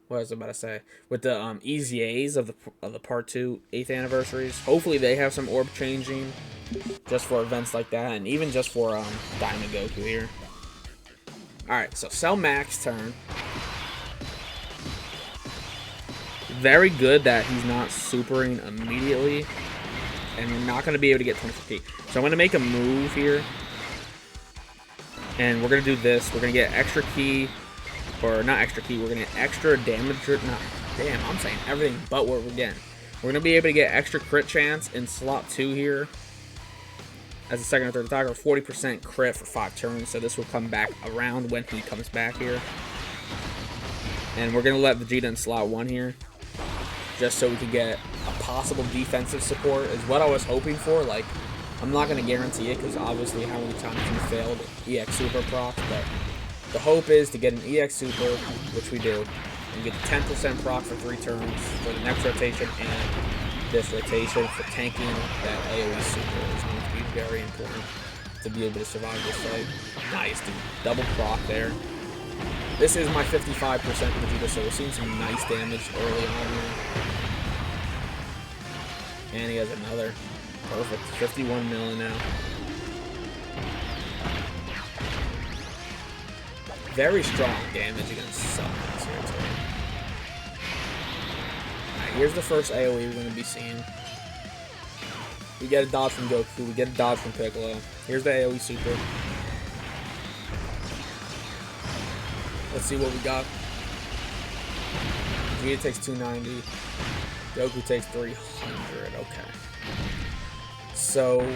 was I about to say? With the EZAs of the Part 2 8th anniversaries. Hopefully, they have some orb changing just for events like that, and even just for DAIMA Goku here. Alright, so Cell Max turn. Very good that he's not supering immediately. And we're not going to be able to get 25 key. So I'm going to make a move here. And we're going to do this. We're going to get extra key. Or not extra key. We're going to get extra damage. No, damn, I'm saying everything but what we're getting. We're going to be able to get extra crit chance in slot 2 here. As a second or third attacker. 40% crit for 5 turns. So this will come back around when he comes back here. And we're going to let Vegeta in slot 1 here. Just so we can get a possible defensive support is what I was hoping for. Like, I'm not going to guarantee it because obviously how many times you failed EX Super proc, but the hope is to get an EX Super, which we do, and get 10% proc for 3 turns for the next rotation, and this rotation for tanking that AoE Super is going to be very important to be able to survive this fight. Nice, dude. Double proc there. This is my 55% Vegeta, so we're seeing some nice damage early on here. And he has another. Perfect. 51 million now. Very strong damage against Summons here, too. Alright, here's the first AoE we're going to be seeing. We get a dodge from Goku. We get a dodge from Piccolo. Here's the AoE Super. Let's see what we got. Vegeta takes 290. Goku takes 300. Okay. So,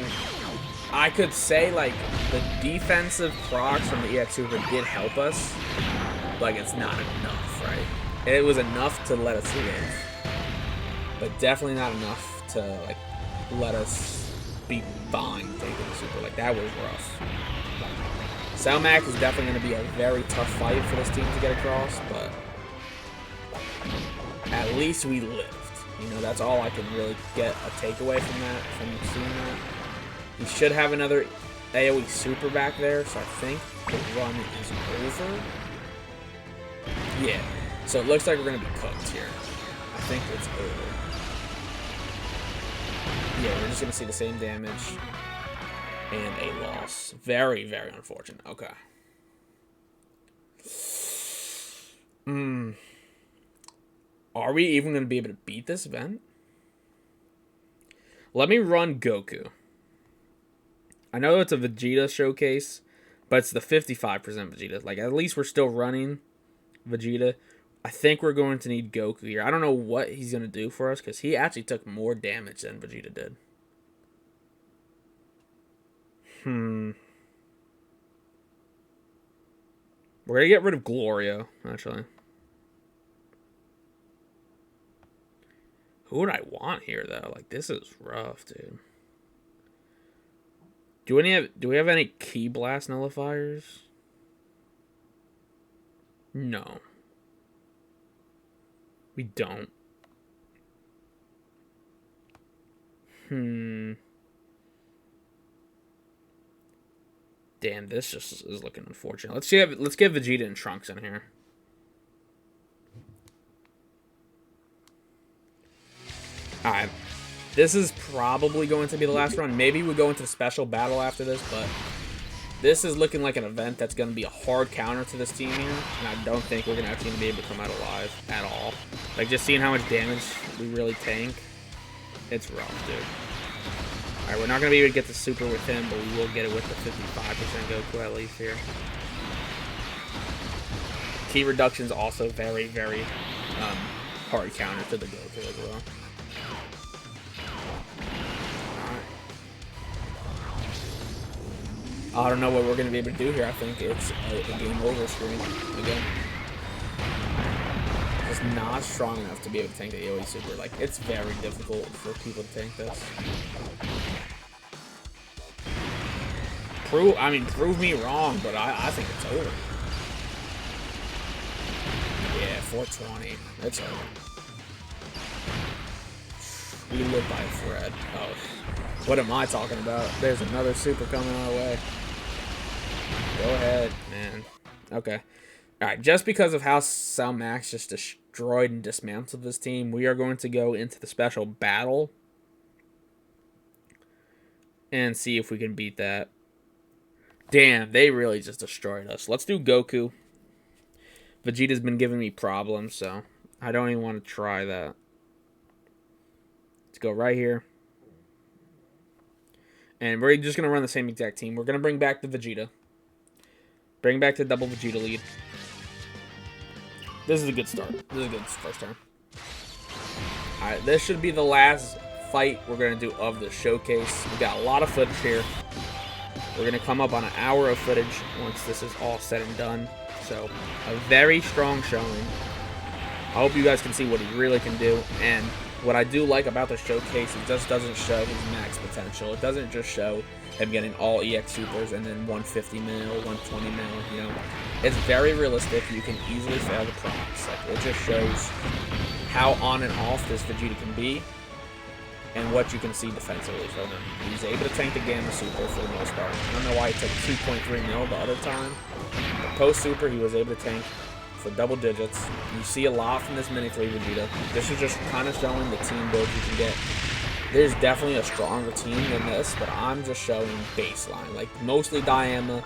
I could say, like, the defensive procs from the EX Super did help us. Like, it's not enough, right? It was enough to let us live. But definitely not enough to, like, let us be fine taking the Super. Like, that was rough. Salmac is definitely going to be a very tough fight for this team to get across, but at least we lived. You know, that's all I can really get a takeaway from that, from seeing that. We should have another AoE Super back there, so I think the run is over. Yeah, so it looks like we're going to be cooked here. I think it's over. Yeah, we're just going to see the same damage. And a loss. Very, very unfortunate. Okay. Are we even going to be able to beat this event? Let me run Goku. I know it's a Vegeta showcase, but it's the 55% Vegeta. Like, at least we're still running Vegeta. I think we're going to need Goku here. I don't know what he's going to do for us, because he actually took more damage than Vegeta did. We're going to get rid of Gloria, actually. Who would I want here, though? Like, this is rough, dude. Do we have any Ki Blast nullifiers? No. We don't. Damn, this just is looking unfortunate. Let's get Vegeta and Trunks in here. Alright. This is probably going to be the last run. Maybe we go into special battle after this, but this is looking like an event that's going to be a hard counter to this team here, and I don't think we're going to actually be able to come out alive at all. Like, just seeing how much damage we really tank, it's rough, dude. Alright, we're not going to be able to get the super with him, but we will get it with the 55% Goku at least here. Ki reduction is also very, very hard counter to the Goku as well. I don't know what we're going to be able to do here. I think it's a game over screen again. Just not strong enough to be able to tank the AoE super. Like, it's very difficult for people to tank this. Prove me wrong, but I think it's over. Yeah, 420. It's over. We live by a thread. Oh, what am I talking about? There's another super coming our way. Go ahead, man. Okay. Alright, just because of how Cell Max just destroyed and dismantled this team, we are going to go into the special battle and see if we can beat that. Damn, they really just destroyed us. Let's do Goku. Vegeta's been giving me problems, so I don't even want to try that. Let's go right here. And we're just going to run the same exact team. We're going to bring back the Vegeta. Bring back the double Vegeta lead. This is a good start. This is a good first turn. Alright, this should be the last fight we're going to do of the showcase. We got a lot of footage here. We're going to come up on an hour of footage once this is all said and done. So, a very strong showing. I hope you guys can see what he really can do. And what I do like about the showcase, it just doesn't show his max potential. It doesn't just show him getting all EX supers and then 150 mil, 120 mil, you know. It's very realistic. You can easily fail the prompts. Like, it just shows how on and off this Vegeta can be and what you can see defensively from him. He's able to tank the Gamma Super for the most part. I don't know why he took 2.3 mil the other time. But post-Super, he was able to tank for double digits. You see a lot from this Mini 3 Vegeta. This is just kind of showing the team build you can get. There's definitely a stronger team than this, but I'm just showing baseline. Like, mostly DAIMA,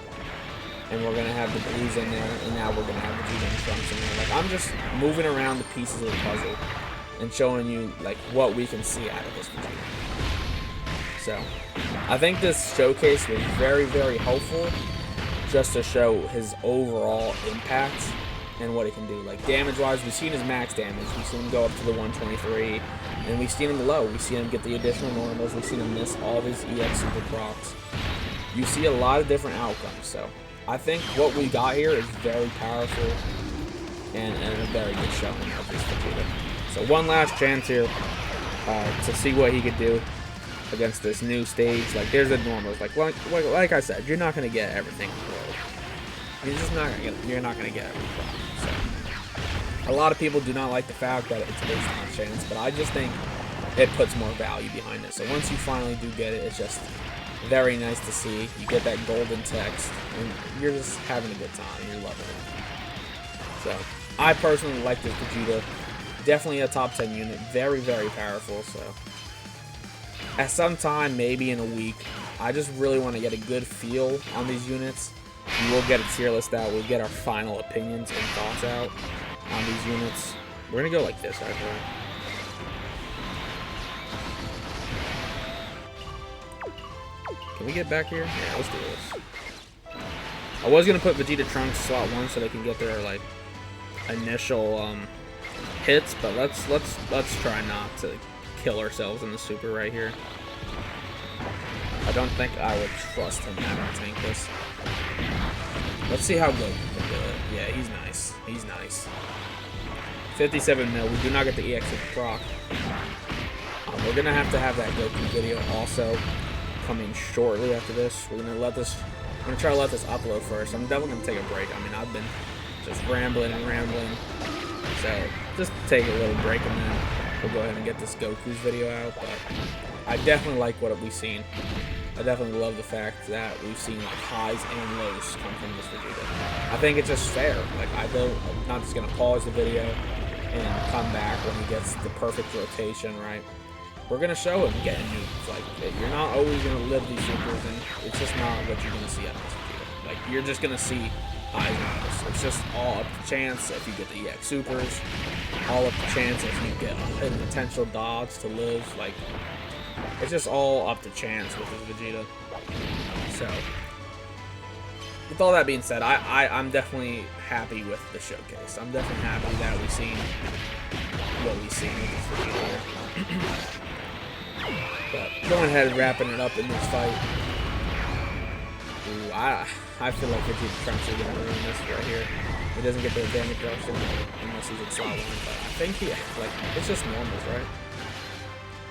and we're going to have the Blues in there, and now we're going to have Vegeta and Trunks in there. Like, I'm just moving around the pieces of the puzzle and showing you, like, what we can see out of this Vegeta. So, I think this showcase was very, very helpful just to show his overall impact and what he can do. Like, damage-wise, we've seen his max damage. We've seen him go up to the 123, and we've seen him low. We've seen him get the additional normals. We've seen him miss all of his EX super procs. You see a lot of different outcomes. So, I think what we got here is very powerful and a very good showing of this Vegeta. So, one last chance here to see what he could do against this new stage. Like, there's the normals. Like I said, you're not going to get everything in the world. You're not gonna get everything. So, a lot of people do not like the fact that it's based on chance, but I just think it puts more value behind it. So once you finally do get it, it's just very nice to see. You get that golden text, and you're just having a good time. You're loving it. So I personally like this Vegeta. Definitely a top 10 unit. Very, very powerful. So at some time, maybe in a week, I just really want to get a good feel on these units. We will get a tier list out. We'll get our final opinions and thoughts out on these units. We're going to go like this, actually. Can we get back here? Yeah, let's do this. I was gonna put Vegeta Trunks slot 1 so they can get their like initial hits, but let's try not to kill ourselves in the super right here. I don't think I would trust him having to tank this. Let's see how Goku can do it. Yeah, he's nice. He's nice. 57 mil. We do not get the EX with proc. We're gonna have to have that Goku video also coming shortly after this. We're gonna try to let this upload first. I'm definitely gonna take a break. I mean, I've been just rambling and rambling. So just take a little break and then we'll go ahead and get this Goku's video out. But I definitely like what we've seen. I definitely love the fact that we've seen like highs and lows come from this Vegeta. I think it's just fair. Like I'm not just gonna pause the video and come back when he gets the perfect rotation, right? We're gonna show him getting nukes. Like you're not always gonna live these supers, and it's just not what you're gonna see out of this Vegeta. Like you're just gonna see highs and lows. It's just all up to chance if you get the EX supers, all up to chance if you get a potential dodge to live. Like it's just all up to chance with this Vegeta. So with all that being said, I'm definitely happy with the showcase. I'm definitely happy that we've seen what we've seen with this Vegeta. But going ahead and wrapping it up in this fight. Ooh, I feel like Vegeta Trunks are gonna ruin this right here. He doesn't get the damage reduction unless he's in slot 1, but I think it's just normals, right?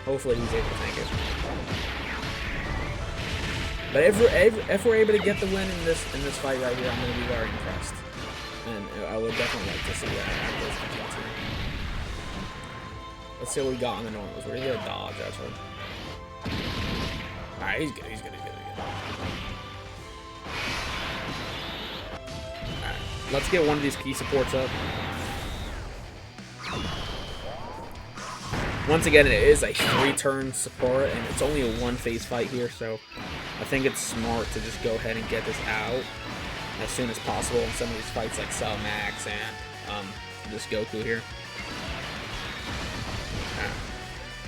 Hopefully he's able to tank it. But if we're able to get the win in this fight right here, I'm gonna be very impressed. And I would definitely like to see that happen. Let's see what we got on the normals. We're gonna get a dodge, actually. Alright, he's good. Alright, let's get one of these key supports up. Once again, it is a 3-turn support, and it's only a 1-phase fight here, so I think it's smart to just go ahead and get this out as soon as possible in some of these fights like Cell Max and this Goku here.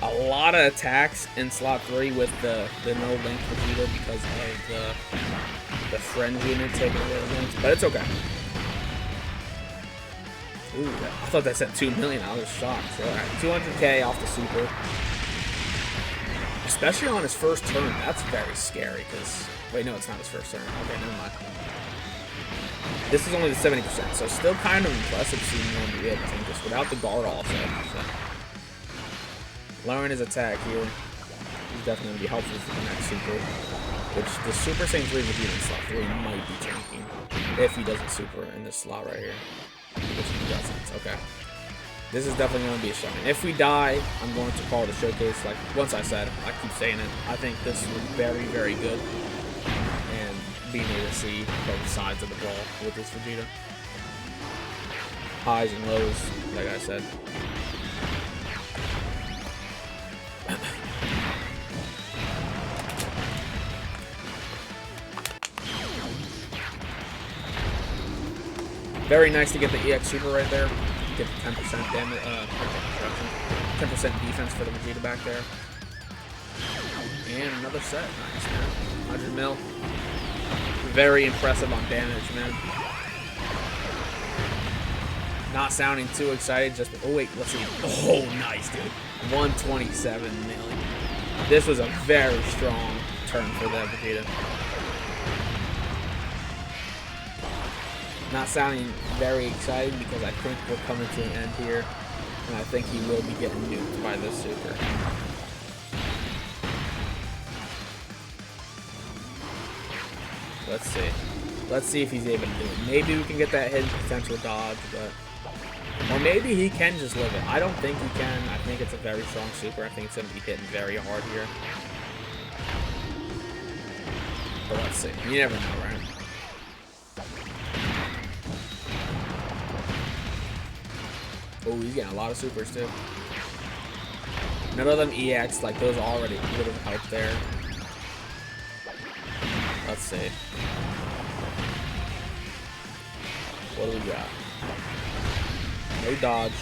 A lot of attacks in slot 3 with the no link Vegeta because of the friend unit taking away the links, but it's okay. Ooh, I thought that said 2 million. I was shocked. So, alright, 200k off the super. Especially on his first turn. That's very scary because... Wait, no, it's not his first turn. Okay, never mind. This is only the 70%, so still kind of impressive seeing him be able to take this without the guard also. So. Lowering his attack here is definitely going to be helpful for the next super. Which the Super Saiyan 3 Vegeta in slot 3 might be tanking if he doesn't super in this slot right here. Which doesn't. Okay. This is definitely going to be a showing. If we die, I'm going to call it a showcase. Like, once I said, I keep saying it. I think this was very, very good. And being able to see both sides of the ball with this Vegeta. Highs and lows, like I said. Very nice to get the EX Super right there. Get the 10% damage, 10% defense for the Vegeta back there. And another set. Nice, man. 100 mil. Very impressive on damage, man. Not sounding too excited, just... Oh, wait, let's see. Oh, nice, dude. 127 million. This was a very strong turn for that Vegeta. Not sounding very excited because I think we're coming to an end here. And I think he will be getting nuked by this super. Let's see. Let's see if he's able to do it. Maybe we can get that hidden potential dodge, but... Or maybe he can just live it. I don't think he can. I think it's a very strong super. I think it's going to be hitting very hard here. But let's see. You never know, right? Oh, he's getting a lot of supers, too. None of them EX, like, those already would have helped there. Let's see. What do we got? No dodge.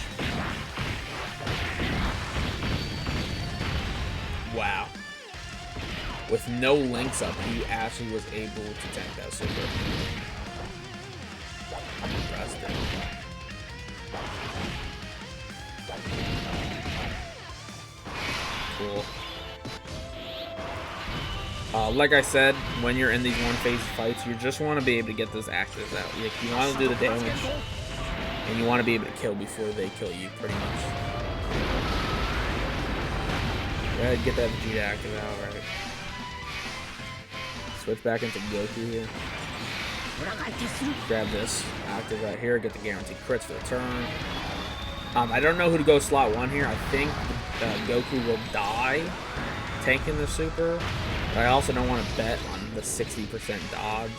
Wow. with no links up, he actually was able to tank that super. I'm impressed. Cool. Like I said, when you're in these one-phase fights, you just want to be able to get those actives out. Like, you want to do the damage, and you want to be able to kill before they kill you, pretty much. Go ahead, get that Vegeta active out, right? Switch back into Goku here. Grab this active right here, get the guaranteed crits for the turn. I don't know who to go slot 1 here. I think Goku will die tanking the super. But I also don't want to bet on the 60% dodge.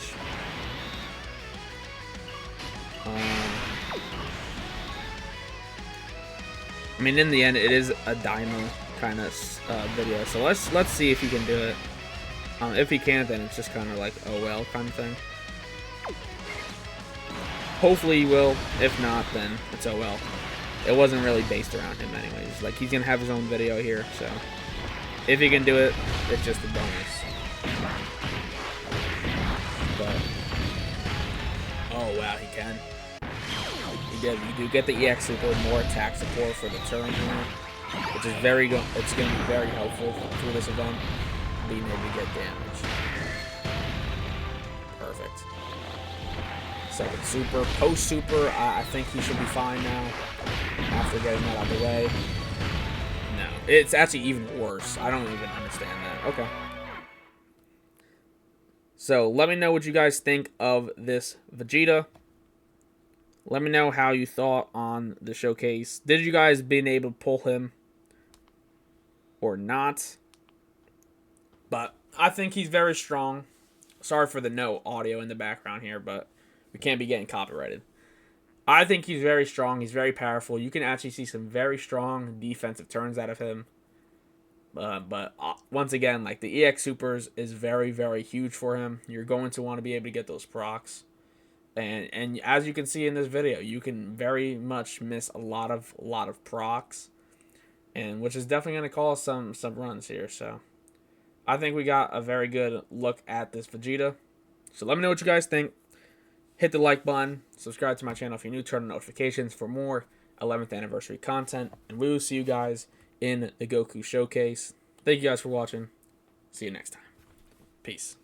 I mean, in the end, it is a DAIMA kind of video. So let's see if he can do it. If he can't, then it's just kind of like, oh well, kind of thing. Hopefully he will. If not, then it's oh well. It wasn't really based around him anyways. Like, he's gonna have his own video here, so if he can do it, it's just a bonus. But oh wow, he can. He did. You do get the EX super, more attack support for the turn here, which is it's going to be very helpful through this event, being able to get damage. Perfect. Second super, post super. I think he should be fine now after getting that out of the way. No, it's actually even worse. I don't even understand that. Okay. So let me know what you guys think of this Vegeta. Let me know how you thought on the showcase. Did you guys been able to pull him or not? But I think he's very strong. Sorry for the no audio in the background here, but we can't be getting copyrighted. I think he's very strong. He's very powerful. You can actually see some very strong defensive turns out of him. But once again, like, the EX Supers is very, very huge for him. You're going to want to be able to get those procs. And as you can see in this video, you can very much miss a lot of procs. And which is definitely going to cause some runs here. So I think we got a very good look at this Vegeta. So let me know what you guys think. Hit the like button. Subscribe to my channel if you're new. Turn on notifications for more 11th anniversary content. And we will see you guys in the Goku showcase. Thank you guys for watching. See you next time. Peace.